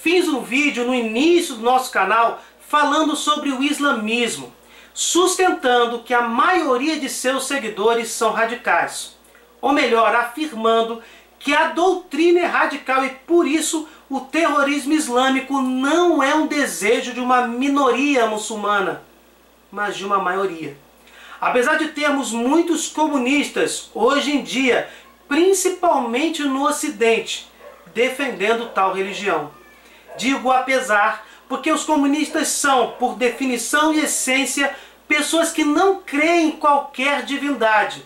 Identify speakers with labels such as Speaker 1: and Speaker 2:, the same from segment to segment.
Speaker 1: Fiz um vídeo no início do nosso canal falando sobre o islamismo, sustentando que a maioria de seus seguidores são radicais. Ou melhor, afirmando que a doutrina é radical e por isso o terrorismo islâmico não é um desejo de uma minoria muçulmana, mas de uma maioria. Apesar de termos muitos comunistas hoje em dia, principalmente no Ocidente, defendendo tal religião. Digo apesar, porque os comunistas são, por definição e essência, pessoas que não creem em qualquer divindade.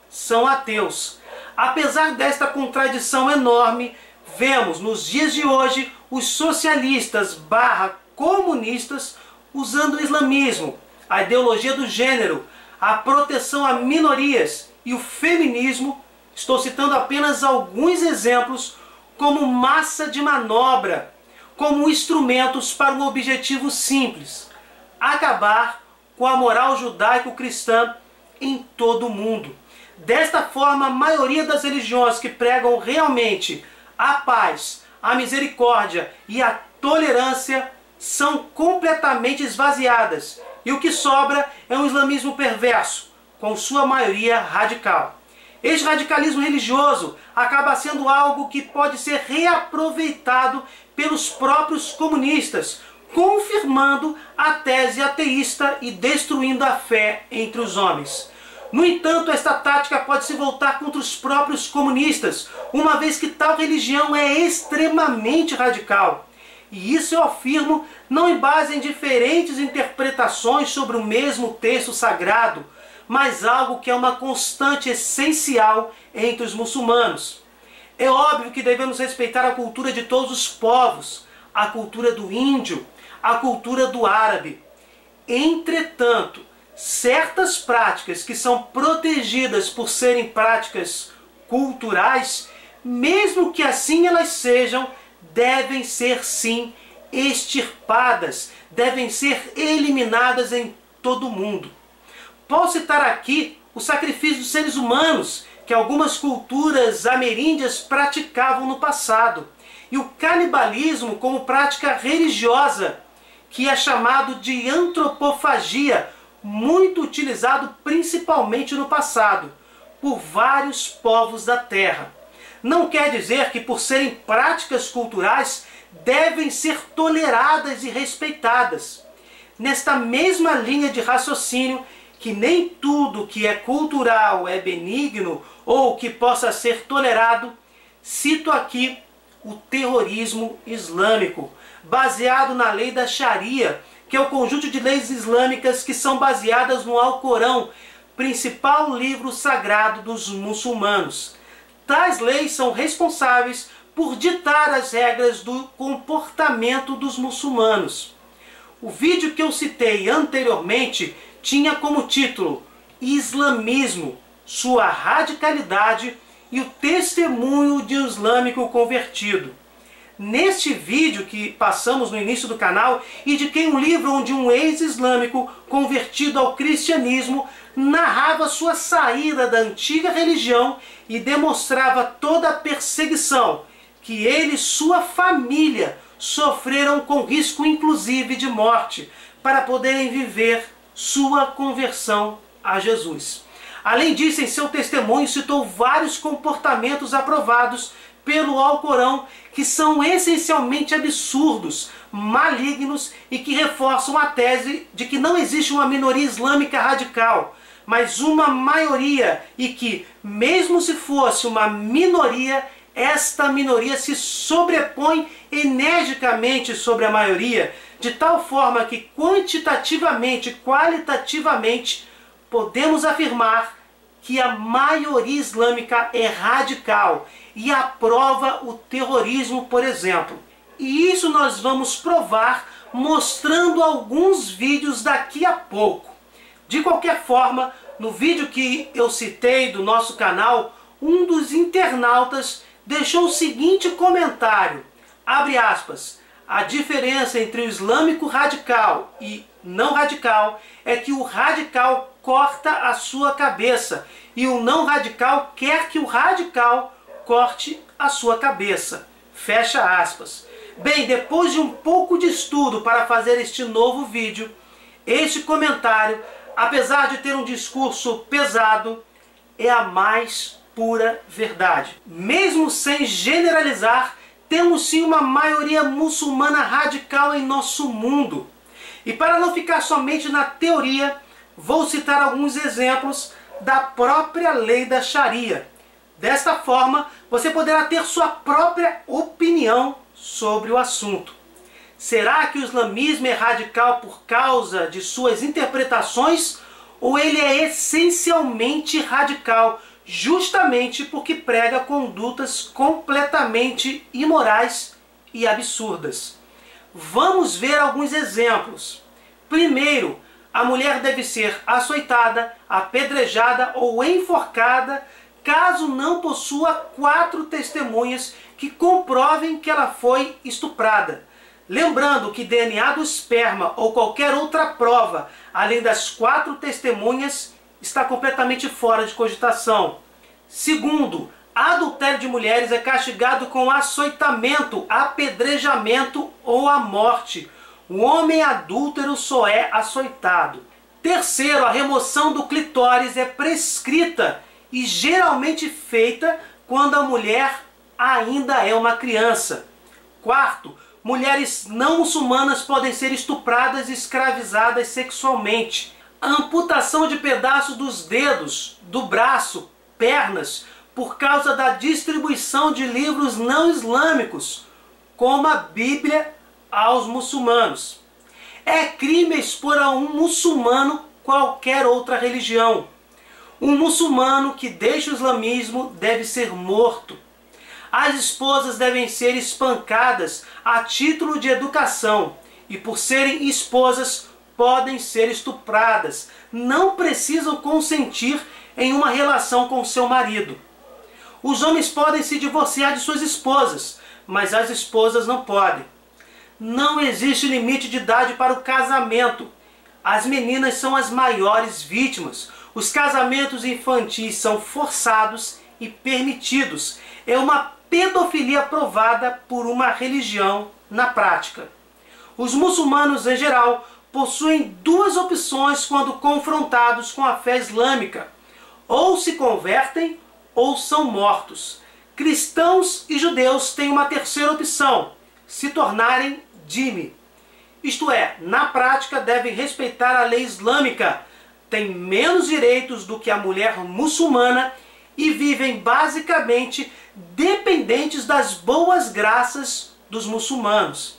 Speaker 1: São ateus. Apesar desta contradição enorme, vemos nos dias de hoje os socialistas / comunistas usando o islamismo, a ideologia do gênero, a proteção a minorias e o feminismo, estou citando apenas alguns exemplos, como massa de manobra, como instrumentos para um objetivo simples: acabar com a moral judaico-cristã em todo o mundo. Desta forma, a maioria das religiões que pregam realmente a paz, a misericórdia e a tolerância são completamente esvaziadas, e o que sobra é um islamismo perverso, com sua maioria radical. Este radicalismo religioso acaba sendo algo que pode ser reaproveitado pelos próprios comunistas, confirmando a tese ateísta e destruindo a fé entre os homens. No entanto, esta tática pode se voltar contra os próprios comunistas, uma vez que tal religião é extremamente radical. E isso eu afirmo não em base em diferentes interpretações sobre o mesmo texto sagrado, mas algo que é uma constante essencial entre os muçulmanos. É óbvio que devemos respeitar a cultura de todos os povos, a cultura do índio, a cultura do árabe. Entretanto, certas práticas que são protegidas por serem práticas culturais, mesmo que assim elas sejam, devem ser sim extirpadas, devem ser eliminadas em todo o mundo. Posso citar aqui o sacrifício dos seres humanos, que algumas culturas ameríndias praticavam no passado, e o canibalismo como prática religiosa, que é chamado de antropofagia, muito utilizado principalmente no passado, por vários povos da Terra. Não quer dizer que por serem práticas culturais devem ser toleradas e respeitadas. Nesta mesma linha de raciocínio, que nem tudo que é cultural é benigno ou que possa ser tolerado, cito aqui o terrorismo islâmico, baseado na Lei da Sharia, que é o conjunto de leis islâmicas que são baseadas no Alcorão, principal livro sagrado dos muçulmanos. Tais leis são responsáveis por ditar as regras do comportamento dos muçulmanos. O vídeo que eu citei anteriormente tinha como título Islamismo, sua radicalidade e o testemunho de um islâmico convertido. Neste vídeo que passamos no início do canal, indiquei um livro onde um ex-islâmico convertido ao cristianismo narrava sua saída da antiga religião e demonstrava toda a perseguição que ele e sua família sofreram, com risco inclusive de morte, para poderem viver sua conversão a Jesus. Além disso, em seu testemunho citou vários comportamentos aprovados pelo Alcorão que são essencialmente absurdos, malignos e que reforçam a tese de que não existe uma minoria islâmica radical, mas uma maioria, e que, mesmo se fosse uma minoria, esta minoria se sobrepõe energicamente sobre a maioria, de tal forma que quantitativamente e qualitativamente podemos afirmar que a maioria islâmica é radical e aprova o terrorismo, por exemplo. E isso nós vamos provar mostrando alguns vídeos daqui a pouco. De qualquer forma, no vídeo que eu citei do nosso canal, um dos internautas deixou o seguinte comentário, abre aspas: a diferença entre o islâmico radical e não radical é que o radical corta a sua cabeça e o não radical quer que o radical corte a sua cabeça. Fecha aspas. Bem, depois de um pouco de estudo para fazer este novo vídeo, este comentário, apesar de ter um discurso pesado, é a mais pura verdade. Mesmo sem generalizar, temos sim uma maioria muçulmana radical em nosso mundo. E para não ficar somente na teoria, vou citar alguns exemplos da própria Lei da Sharia. Desta forma, você poderá ter sua própria opinião sobre o assunto. Será que o islamismo é radical por causa de suas interpretações, ou ele é essencialmente radical justamente porque prega condutas completamente imorais e absurdas? Vamos ver alguns exemplos. Primeiro, a mulher deve ser açoitada, apedrejada ou enforcada caso não possua 4 testemunhas que comprovem que ela foi estuprada. Lembrando que DNA do esperma ou qualquer outra prova, além das 4 testemunhas, está completamente fora de cogitação. Segundo, adultério de mulheres é castigado com açoitamento, apedrejamento ou a morte. O homem adúltero só é açoitado. Terceiro, a remoção do clitóris é prescrita e geralmente feita quando a mulher ainda é uma criança. Quarto, mulheres não muçulmanas podem ser estupradas e escravizadas sexualmente. A amputação de pedaços dos dedos, do braço, pernas, por causa da distribuição de livros não islâmicos, como a Bíblia, aos muçulmanos. É crime expor a um muçulmano qualquer outra religião. Um muçulmano que deixa o islamismo deve ser morto. As esposas devem ser espancadas a título de educação e, por serem esposas, podem ser estupradas. Não precisam consentir em uma relação com seu marido. Os homens podem se divorciar de suas esposas, mas as esposas não podem. Não existe limite de idade para o casamento. As meninas são as maiores vítimas. Os casamentos infantis são forçados e permitidos. É uma pedofilia provada por uma religião na prática. Os muçulmanos, em geral, possuem 2 opções quando confrontados com a fé islâmica. Ou se convertem ou são mortos. Cristãos e judeus têm uma terceira opção: se tornarem dhimmi. Isto é, na prática devem respeitar a lei islâmica, têm menos direitos do que a mulher muçulmana e vivem basicamente dependentes das boas graças dos muçulmanos.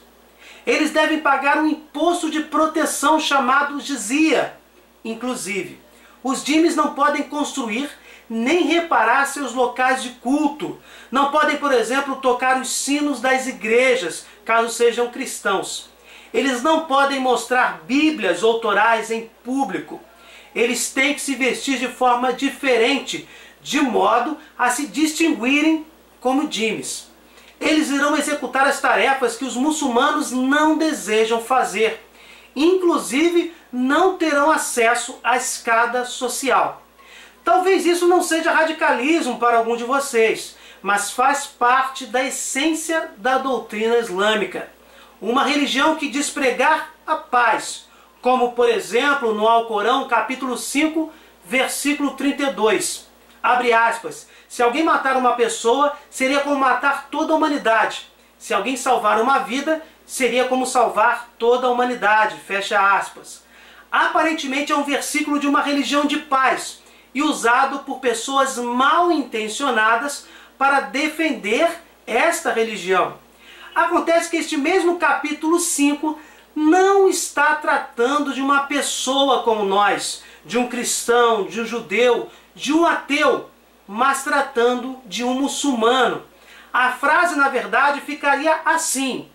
Speaker 1: Eles devem pagar um imposto de proteção chamado jizya. Inclusive, os dhimmis não podem construir nem reparar seus locais de culto. Não podem, por exemplo, tocar os sinos das igrejas, caso sejam cristãos. Eles não podem mostrar bíblias ou torais em público. Eles têm que se vestir de forma diferente, de modo a se distinguirem como dhimmis. Eles irão executar as tarefas que os muçulmanos não desejam fazer. Inclusive, não terão acesso à escada social. Talvez isso não seja radicalismo para algum de vocês, mas faz parte da essência da doutrina islâmica. Uma religião que diz pregar a paz, como por exemplo no Alcorão, capítulo 5, versículo 32. Abre aspas: se alguém matar uma pessoa, seria como matar toda a humanidade. Se alguém salvar uma vida, seria como salvar toda a humanidade. Fecha aspas. Aparentemente é um versículo de uma religião de paz e usado por pessoas mal intencionadas para defender esta religião. Acontece que este mesmo capítulo 5 não está tratando de uma pessoa como nós, de um cristão, de um judeu, de um ateu, mas tratando de um muçulmano. A frase, na verdade, ficaria assim,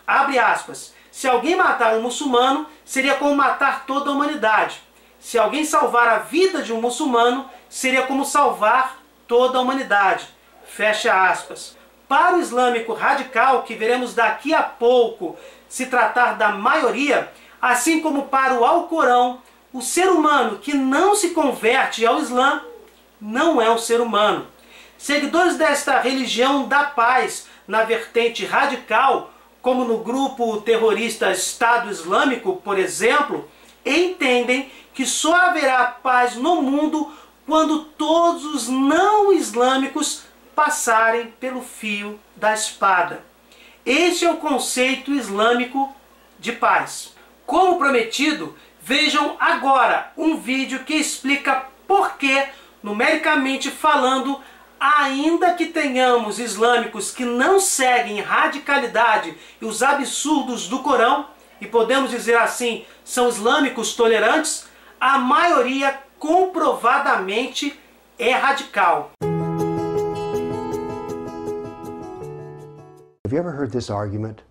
Speaker 1: abre aspas: se alguém matar um muçulmano, seria como matar toda a humanidade. Se alguém salvar a vida de um muçulmano, seria como salvar toda a humanidade. Fecha aspas. Para o islâmico radical, que veremos daqui a pouco se tratar da maioria, assim como para o Alcorão, o ser humano que não se converte ao Islã não é um ser humano. Seguidores desta religião da paz, na vertente radical, como no grupo terrorista Estado Islâmico, por exemplo, entendem que só haverá paz no mundo quando todos os não islâmicos passarem pelo fio da espada. Este é o conceito islâmico de paz. Como prometido, vejam agora um vídeo que explica por que, numericamente falando, ainda que tenhamos islâmicos que não seguem radicalidade e os absurdos do Corão, e podemos dizer assim, são islâmicos tolerantes, a maioria comprovadamente é radical.
Speaker 2: Have you ever heard this argument?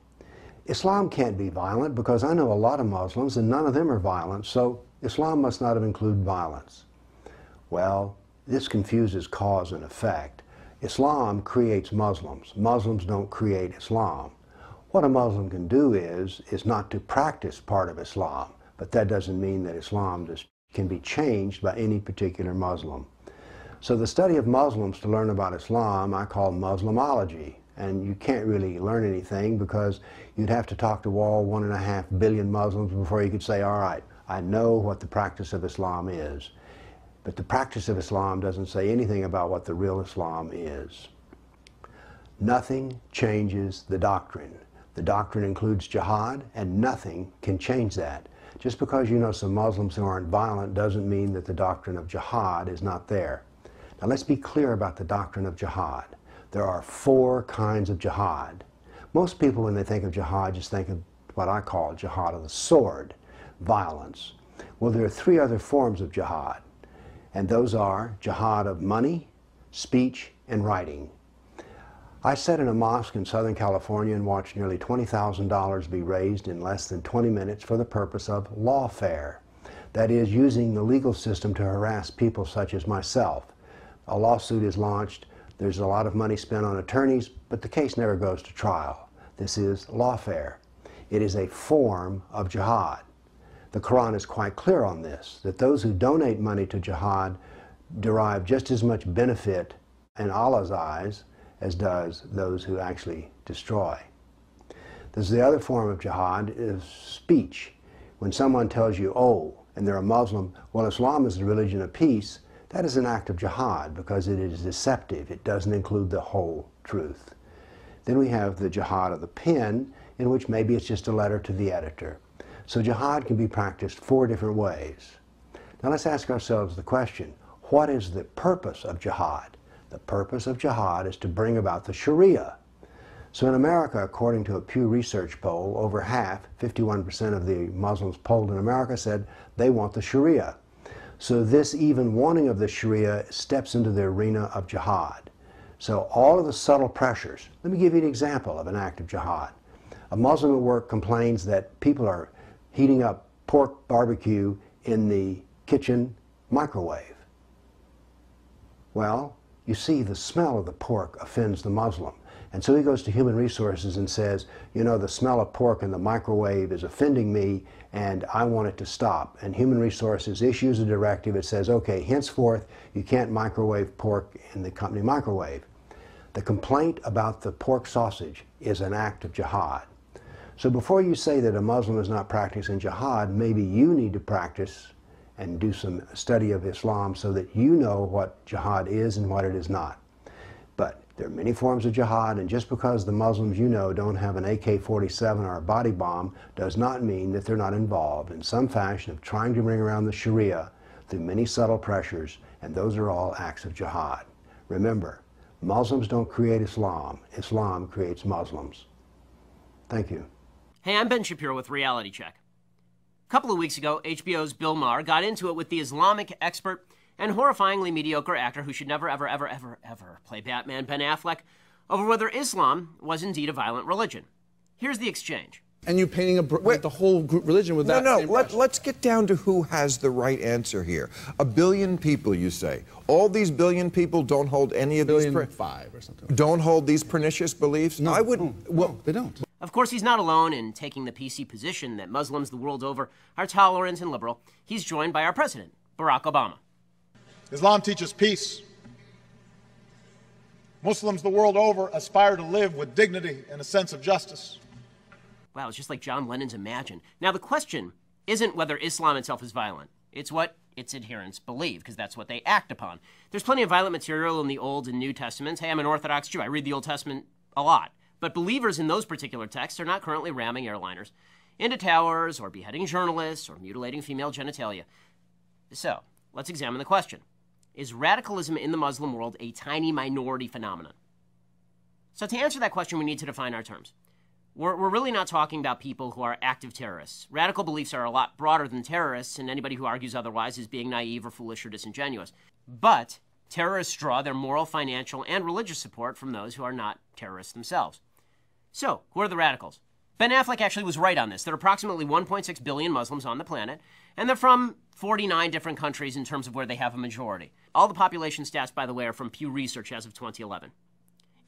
Speaker 2: Islam can't be violent because I know a lot of Muslims and none of them are violent, so Islam must not have included violence. Well, this confuses cause and effect. Islam creates Muslims. Muslims don't create Islam. What a Muslim can do is not to practice part of Islam, but that doesn't mean that Islam can be changed by any particular Muslim. So the study of Muslims to learn about Islam I call Muslimology, and you can't really learn anything because you'd have to talk to all 1.5 billion Muslims before you could say, all right, I know what the practice of Islam is. But the practice of Islam doesn't say anything about what the real Islam is. Nothing changes the doctrine. The doctrine includes jihad, and nothing can change that. Just because you know some Muslims who aren't violent doesn't mean that the doctrine of jihad is not there. Now let's be clear about the doctrine of jihad. There are 4 kinds of jihad. Most people, when they think of jihad, just think of what I call jihad of the sword, violence. Well, there are 3 other forms of jihad. And those are jihad of money, speech, and writing. I sat in a mosque in Southern California and watched nearly $20,000 be raised in less than 20 minutes for the purpose of lawfare. That is, using the legal system to harass people such as myself. A lawsuit is launched, there's a lot of money spent on attorneys, but the case never goes to trial. This is lawfare. It is a form of jihad. The Quran is quite clear on this, that those who donate money to jihad derive just as much benefit in Allah's eyes as does those who actually destroy. There's the other form of jihad is speech. When someone tells you, oh, and they're a Muslim, well, Islam is the religion of peace, that is an act of jihad because it is deceptive. It doesn't include the whole truth. Then we have the jihad of the pen, in which maybe it's just a letter to the editor. So jihad can be practiced 4 different ways. Now let's ask ourselves the question, what is the purpose of jihad? The purpose of jihad is to bring about the Sharia. So in America, according to a Pew Research poll, over half, 51% of the Muslims polled in America said they want the Sharia. So this even wanting of the Sharia steps into the arena of jihad. So all of the subtle pressures, let me give you an example of an act of jihad. A Muslim at work complains that people are heating up pork barbecue in the kitchen microwave. Well, you see, the smell of the pork offends the Muslim. And so he goes to Human Resources and says, you know, the smell of pork in the microwave is offending me and I want it to stop. And Human Resources issues a directive that says, okay, henceforth, you can't microwave pork in the company microwave. The complaint about the pork sausage is an act of jihad. So before you say that a Muslim is not practicing jihad, maybe you need to practice and do some study of Islam so that you know what jihad is and what it is not. But there are many forms of jihad, and just because the Muslims you know don't have an AK-47 or a body bomb does not mean that they're not involved in some fashion of trying to bring around the Sharia through many subtle pressures, and those are all acts of jihad. Remember, Muslims don't create Islam. Islam creates Muslims. Thank you.
Speaker 3: Hey, I'm Ben Shapiro with Reality Check. A couple of weeks ago, HBO's Bill Maher got into it with the Islamic expert and horrifyingly mediocre actor who should never, ever, ever, ever, ever play Batman, Ben Affleck, over whether Islam was indeed a violent religion. Here's the exchange.
Speaker 4: And you painting the whole group religion with that?
Speaker 5: No, let's get down to who has the right answer here. 1 billion people, you say. All these billion people don't hold any of these...
Speaker 4: 1.5 or something.
Speaker 5: Don't hold these pernicious beliefs?
Speaker 4: No,
Speaker 5: I wouldn't...
Speaker 4: Well, they don't.
Speaker 3: Of course, he's not alone in taking the PC position that Muslims the world over are tolerant and liberal. He's joined by our president, Barack Obama.
Speaker 6: Islam teaches peace. Muslims the world over aspire to live with dignity and a sense of justice.
Speaker 3: Wow, it's just like John Lennon's Imagine. Now, the question isn't whether Islam itself is violent. It's what its adherents believe, because that's what they act upon. There's plenty of violent material in the Old and New Testaments. Hey, I'm an Orthodox Jew. I read the Old Testament a lot. But believers in those particular texts are not currently ramming airliners into towers or beheading journalists or mutilating female genitalia. So, let's examine the question. Is radicalism in the Muslim world a tiny minority phenomenon? So to answer that question, we need to define our terms. We're really not talking about people who are active terrorists. Radical beliefs are a lot broader than terrorists, and anybody who argues otherwise is being naive or foolish or disingenuous. But terrorists draw their moral, financial, and religious support from those who are not terrorists themselves. So, who are the radicals? Ben Affleck actually was right on this. There are approximately 1.6 billion Muslims on the planet, and they're from 49 different countries in terms of where they have a majority. All the population stats, by the way, are from Pew Research as of 2011.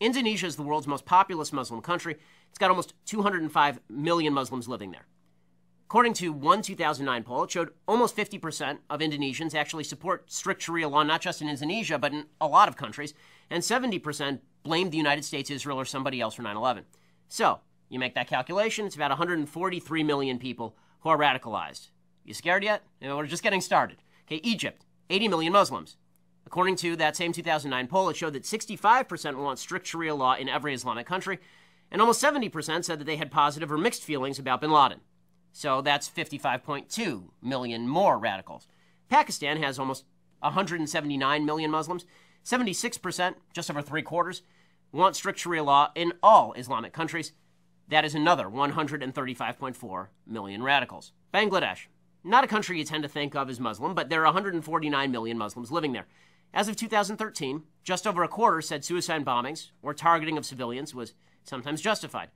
Speaker 3: Indonesia is the world's most populous Muslim country. It's got almost 205 million Muslims living there. According to one 2009 poll, it showed almost 50% of Indonesians actually support strict Sharia law, not just in Indonesia, but in a lot of countries, and 70% blamed the United States, Israel, or somebody else for 9/11. So, you make that calculation, it's about 143 million people who are radicalized. You scared yet? We're just getting started. Okay, Egypt, 80 million Muslims. According to that same 2009 poll, it showed that 65% want strict Sharia law in every Islamic country, and almost 70% said that they had positive or mixed feelings about bin Laden. So that's 55.2 million more radicals. Pakistan has almost 179 million Muslims. 76%, just over 3/4, want strict Sharia law in all Islamic countries. That is another 135.4 million radicals. Bangladesh, not a country you tend to think of as Muslim, but there are 149 million Muslims living there. As of 2013, just over a quarter said suicide bombings or targeting of civilians was sometimes justified.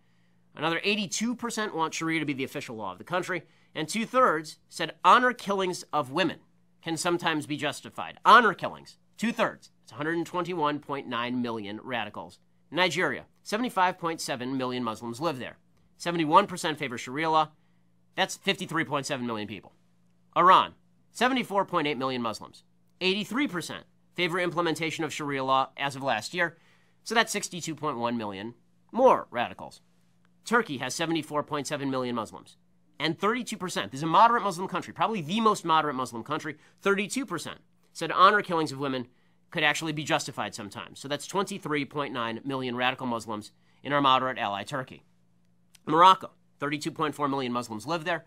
Speaker 3: Another 82% want Sharia to be the official law of the country, and 2/3 said honor killings of women can sometimes be justified. Honor killings, 2/3. It's 121.9 million radicals. Nigeria, 75.7 million Muslims live there. 71% favor Sharia law. That's 53.7 million people. Iran, 74.8 million Muslims. 83% favor implementation of Sharia law as of last year. So that's 62.1 million more radicals. Turkey has 74.7 million Muslims. And 32%, this is a moderate Muslim country, probably the most moderate Muslim country, 32% said honor killings of women could actually be justified sometimes. So that's 23.9 million radical Muslims in our moderate ally, Turkey. Morocco, 32.4 million Muslims live there.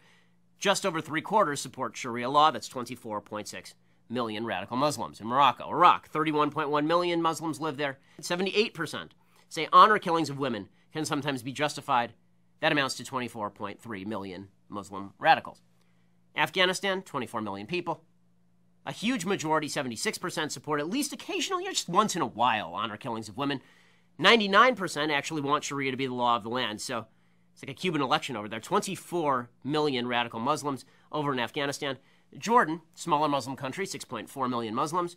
Speaker 3: Just over 3/4 support Sharia law. That's 24.6 million radical Muslims in Morocco. Iraq, 31.1 million Muslims live there. 78% say honor killings of women can sometimes be justified. That amounts to 24.3 million Muslim radicals. Afghanistan, 24 million people. A huge majority, 76%, support at least occasionally, or just once in a while, honor killings of women. 99% actually want Sharia to be the law of the land. So it's like a Cuban election over there. 24 million radical Muslims over in Afghanistan. Jordan, smaller Muslim country, 6.4 million Muslims.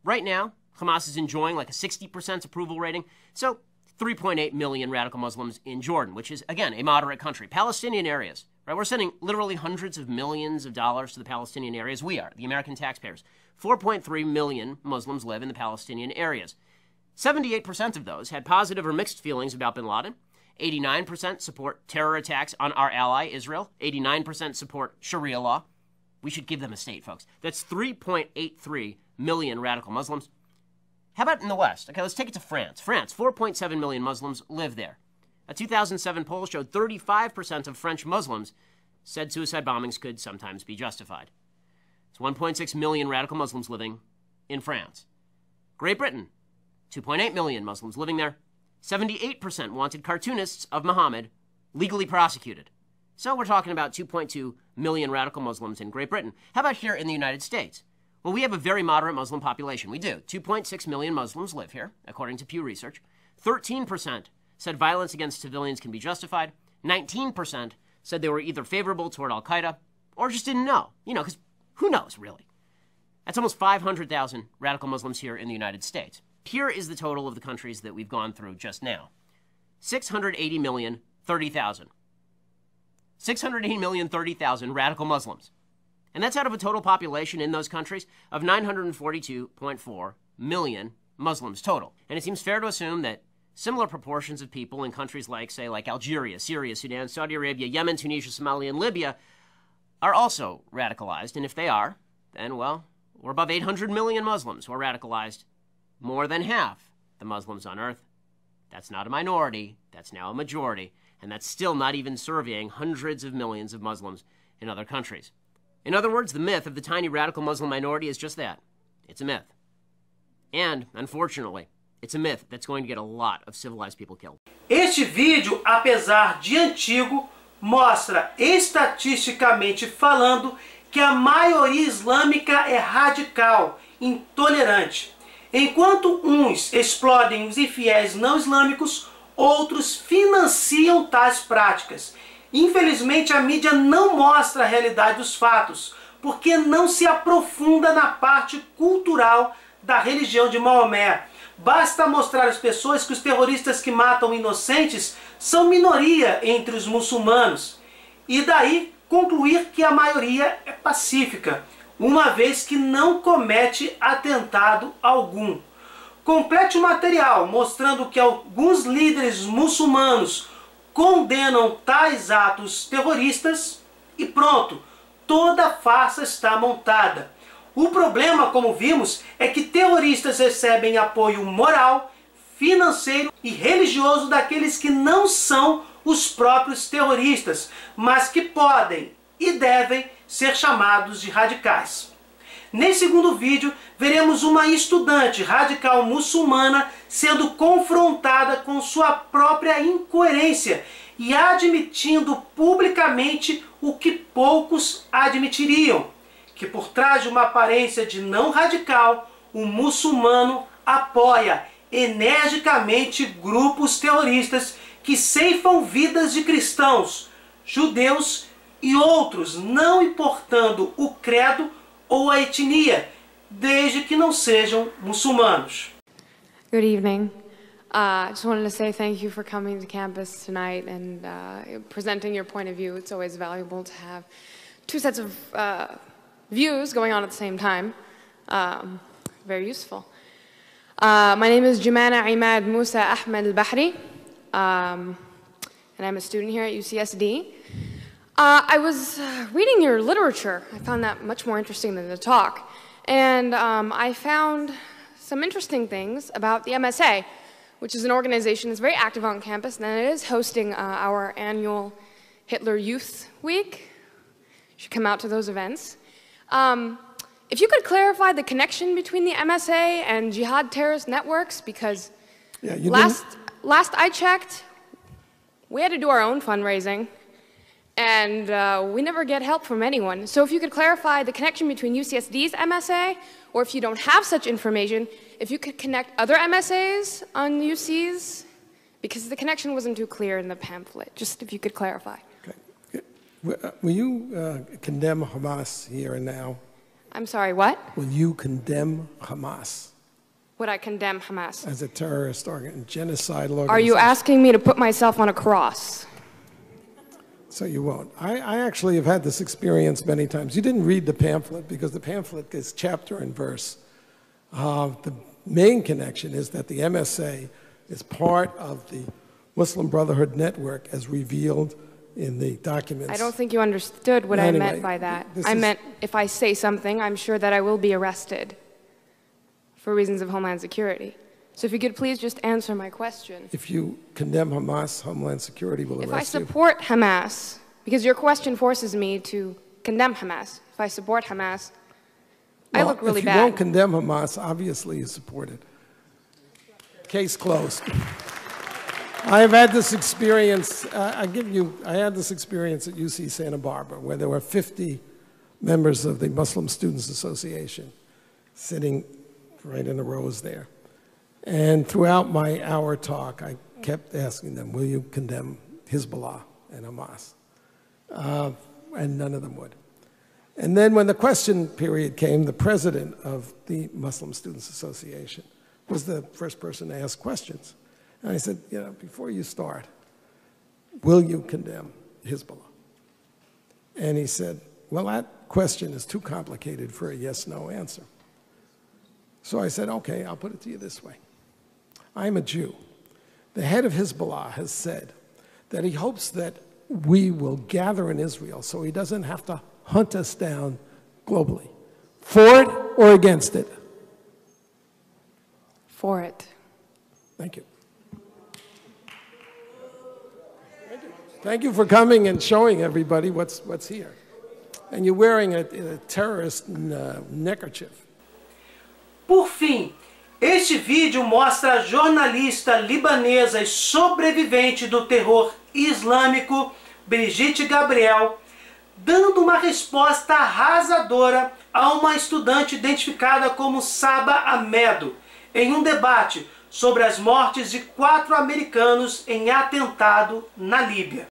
Speaker 3: Right now, Hamas is enjoying like a 60% approval rating. So 3.8 million radical Muslims in Jordan, which is, again, a moderate country. Palestinian areas, right? We're sending literally hundreds of millions of dollars to the Palestinian areas. We are, the American taxpayers. 4.3 million Muslims live in the Palestinian areas. 78% of those had positive or mixed feelings about bin Laden. 89% support terror attacks on our ally, Israel. 89% support Sharia law. We should give them a state, folks. That's 3.83 million radical Muslims. How about in the West? Okay, let's take it to France. France, 4.7 million Muslims live there. A 2007 poll showed 35% of French Muslims said suicide bombings could sometimes be justified. It's 1.6 million radical Muslims living in France. Great Britain, 2.8 million Muslims living there. 78% wanted cartoonists of Muhammad legally prosecuted. So we're talking about 2.2 million radical Muslims in Great Britain. How about here in the United States? Well, we have a very moderate Muslim population. We do. 2.6 million Muslims live here, according to Pew Research. 13% said violence against civilians can be justified. 19% said they were either favorable toward al-Qaeda or just didn't know. Because who knows, really? That's almost 500,000 radical Muslims here in the United States. Here is the total of the countries that we've gone through just now. 680,030,000. 680,030,000 radical Muslims. And that's out of a total population in those countries of 942.4 million Muslims total. And it seems fair to assume that Similar proportions of people in countries like, say, like Algeria, Syria, Sudan, Saudi Arabia, Yemen, Tunisia, Somalia, and Libya are also radicalized. And if they are, then, well, we're above 800 million Muslims who are radicalized. More than half the Muslims on earth. That's not a minority, that's now a majority. And that's still not even surveying hundreds of millions of Muslims in other countries. In other words, the myth of the tiny radical Muslim minority is just that. It's a myth. And, unfortunately, it's a myth that's going to get a lot of civilized people killed.
Speaker 1: Este vídeo, apesar de antigo, mostra estatisticamente falando que a maioria islâmica é radical, intolerante. Enquanto uns explodem os infiéis não islâmicos, outros financiam tais práticas. Infelizmente, a mídia não mostra a realidade dos fatos, porque não se aprofunda na parte cultural da religião de Maomé. Basta mostrar às pessoas que os terroristas que matam inocentes são minoria entre os muçulmanos, e daí concluir que a maioria é pacífica, uma vez que não comete atentado algum. Complete o material mostrando que alguns líderes muçulmanos condenam tais atos terroristas e pronto, toda a farsa está montada. O problema, como vimos, é que terroristas recebem apoio moral, financeiro e religioso daqueles que não são os próprios terroristas, mas que podem e devem ser chamados de radicais. Nesse segundo vídeo, veremos uma estudante radical muçulmana sendo confrontada com sua própria incoerência e admitindo publicamente o que poucos admitiriam, que por trás de uma aparência de não radical, o muçulmano apoia energicamente grupos terroristas que ceifam vidas de cristãos, judeus e outros, não importando o credo ou a etnia, desde que não sejam muçulmanos.
Speaker 7: Good evening. I just wanted to say thank you for coming to campus tonight and presenting your point of view. It's always valuable to have two sets of views going on at the same time. Very useful. My name is Jumana Imad Musa Ahmed Al-Bahri, and I'm a student here at UCSD. I was reading your literature. I found that much more interesting than the talk. And I found some interesting things about the MSA, which is an organization that's very active on campus, and it is hosting our annual Hitler Youth Week. You should come out to those events. If you could clarify the connection between the MSA and jihad terrorist networks, because last I checked, we had to do our own fundraising, and we never get help from anyone. So if you could clarify the connection between UCSD's MSA, or if you don't have such information, if you could connect other MSAs on UC's, because the connection wasn't too clear in the pamphlet. Just if you could clarify.
Speaker 4: Okay. Will you condemn Hamas here and now?
Speaker 7: I'm sorry, what?
Speaker 4: Will you condemn Hamas?
Speaker 7: Would I condemn Hamas?
Speaker 4: As a terrorist genocidal organization?
Speaker 7: Are you asking me to put myself on a cross?
Speaker 4: So you won't. I actually have had this experience many times. You didn't read the pamphlet because the pamphlet is chapter and verse. The main connection is that the MSA is part of the Muslim Brotherhood network as revealed in the documents.
Speaker 7: I don't think you understood what I meant by that. I meant if I say something, I'm sure that I will be arrested for reasons of Homeland Security. So if you could please just answer my question.
Speaker 4: If you condemn Hamas, Homeland Security will arrest you.
Speaker 7: If I support Hamas, because your question forces me to condemn Hamas. If I support Hamas, I look really bad.
Speaker 4: If you won't condemn Hamas, obviously you support it. Case closed. I have had this experience, I had this experience at UC Santa Barbara where there were 50 members of the Muslim Students Association sitting right in the rows there. And throughout my hour talk, I kept asking them, will you condemn Hezbollah and Hamas? And none of them would. And then when the question period came, the president of the Muslim Students Association was the first person to ask questions. And I said, before you start, will you condemn Hezbollah? And he said, well, that question is too complicated for a yes-no answer. So I said, okay, I'll put it to you this way. I'm a Jew. The head of Hezbollah has said that he hopes that we will gather in Israel so he doesn't have to hunt us down globally. For it or against it?
Speaker 7: For it.
Speaker 4: Thank you. Thank you for coming and showing everybody what's here. And you're wearing a terrorist neckerchief.
Speaker 1: Por fim, este vídeo mostra a jornalista libanesa e sobrevivente do terror islâmico, Brigitte Gabriel, dando uma resposta arrasadora a uma estudante identificada como Saba Amedo, em um debate sobre as mortes de 4 americanos em atentado na Líbia.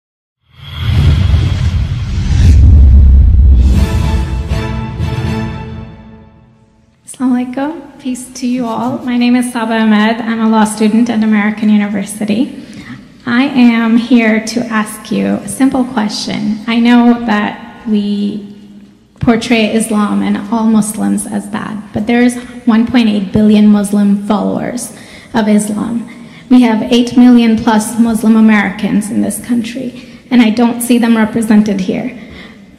Speaker 8: Assalamu alaikum. Peace to you all. My name is Saba Ahmed. I'm a law student at American University. I am here to ask you a simple question. I know that we portray Islam and all Muslims as bad, but there's 1.8 billion Muslim followers of Islam. We have 8 million plus Muslim Americans in this country, and I don't see them represented here.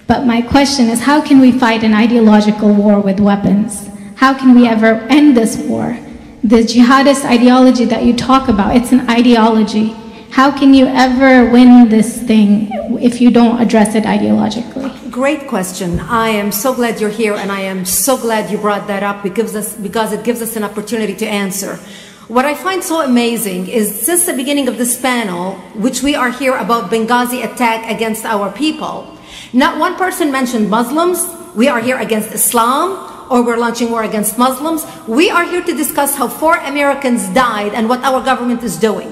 Speaker 8: But my question is, how can we fight an ideological war with weapons? How can we ever end this war? The jihadist ideology that you talk about, it's an ideology. How can you ever win this thing if you don't address it ideologically?
Speaker 9: Great question. I am so glad you're here, and I am so glad you brought that up because it gives us an opportunity to answer. What I find so amazing is since the beginning of this panel, which we are here about Benghazi attack against our people, not one person mentioned Muslims. We are here against Islam, or we're launching war against Muslims. We are here to discuss how 4 Americans died and what our government is doing.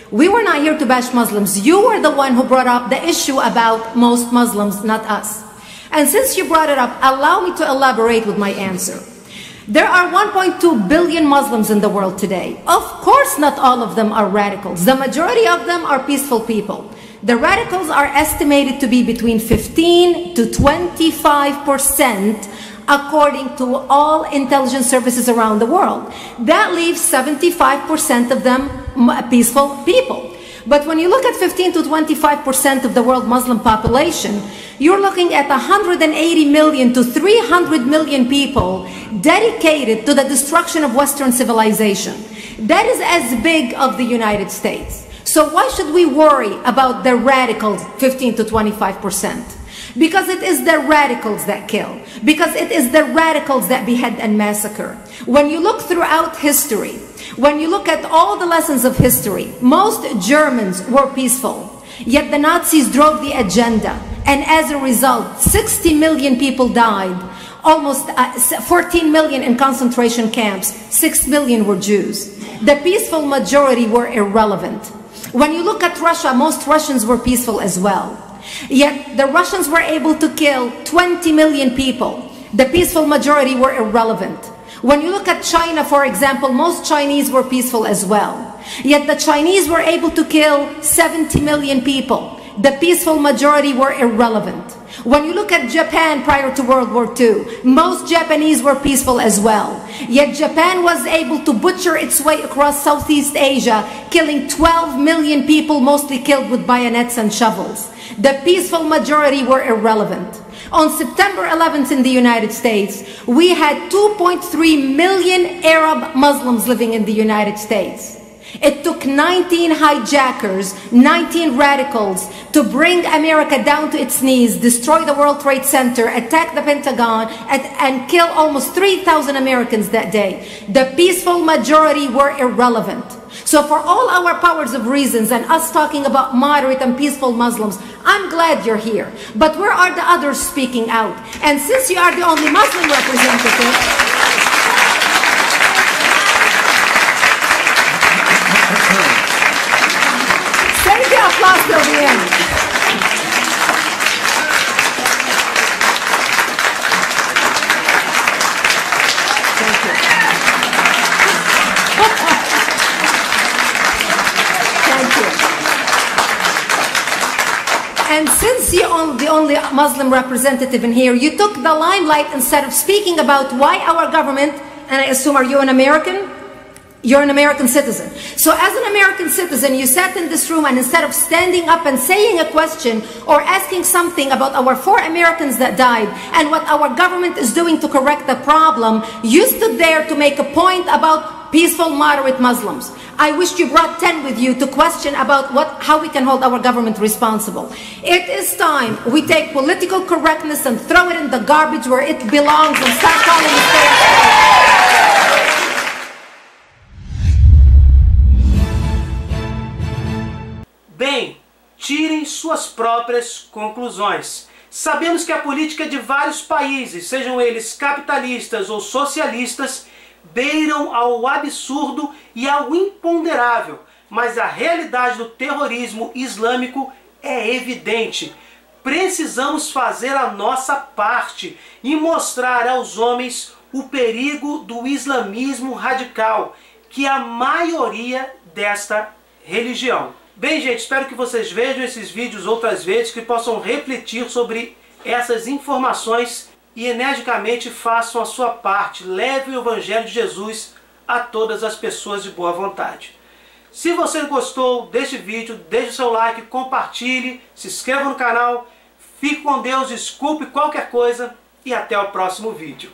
Speaker 9: We were not here to bash Muslims. You were the one who brought up the issue about most Muslims, not us. And since you brought it up, allow me to elaborate with my answer. There are 1.2 billion Muslims in the world today. Of course, not all of them are radicals. The majority of them are peaceful people. The radicals are estimated to be between 15 to 25%, according to all intelligence services around the world. That leaves 75% of them peaceful people. But when you look at 15 to 25% of the world Muslim population, you're looking at 180 million to 300 million people dedicated to the destruction of Western civilization. That is as big of the United States. So why should we worry about the radicals, 15 to 25%? Because it is the radicals that kill. Because it is the radicals that behead and massacre. When you look throughout history, when you look at all the lessons of history, most Germans were peaceful. Yet the Nazis drove the agenda. And as a result, 60 million people died. Almost 14 million in concentration camps. 6 million were Jews. The peaceful majority were irrelevant. When you look at Russia, most Russians were peaceful as well. Yet the Russians were able to kill 20 million people. The peaceful majority were irrelevant. When you look at China, for example, most Chinese were peaceful as well. Yet the Chinese were able to kill 70 million people. The peaceful majority were irrelevant. When you look at Japan prior to World War II, most Japanese were peaceful as well. Yet Japan was able to butcher its way across Southeast Asia, killing 12 million people, mostly killed with bayonets and shovels. The peaceful majority were irrelevant. On September 11th in the United States, we had 2.3 million Arab Muslims living in the United States. It took 19 hijackers, 19 radicals to bring America down to its knees, destroy the World Trade Center, attack the Pentagon, and kill almost 3,000 Americans that day. The peaceful majority were irrelevant. So for all our powers of reasons and us talking about moderate and peaceful Muslims, I'm glad you're here. But where are the others speaking out? And since you are the only Muslim representative, save the applause till the end. Thank you. Thank you. And since you're the only Muslim representative in here, you took the limelight instead of speaking about why our government, and I assume, are you an American? you're an American citizen. So as an American citizen, you sat in this room and instead of standing up and saying a question or asking something about our 4 Americans that died and what our government is doing to correct the problem, you stood there to make a point about peaceful, moderate Muslims. I wish you brought 10 with you to question about how we can hold our government responsible. It is time we take political correctness and throw it in the garbage where it belongs and start calling it
Speaker 1: Bem, tirem suas próprias conclusões. Sabemos que a política de vários países, sejam eles capitalistas ou socialistas, beiram ao absurdo e ao imponderável, mas a realidade do terrorismo islâmico é evidente. Precisamos fazer a nossa parte e mostrar aos homens o perigo do islamismo radical, que é a maioria desta religião. Bem, gente, espero que vocês vejam esses vídeos outras vezes, que possam refletir sobre essas informações e energicamente façam a sua parte. Leve o Evangelho de Jesus a todas as pessoas de boa vontade. Se você gostou deste vídeo, deixe o seu like, compartilhe, se inscreva no canal, fique com Deus, desculpe qualquer coisa e até o próximo vídeo.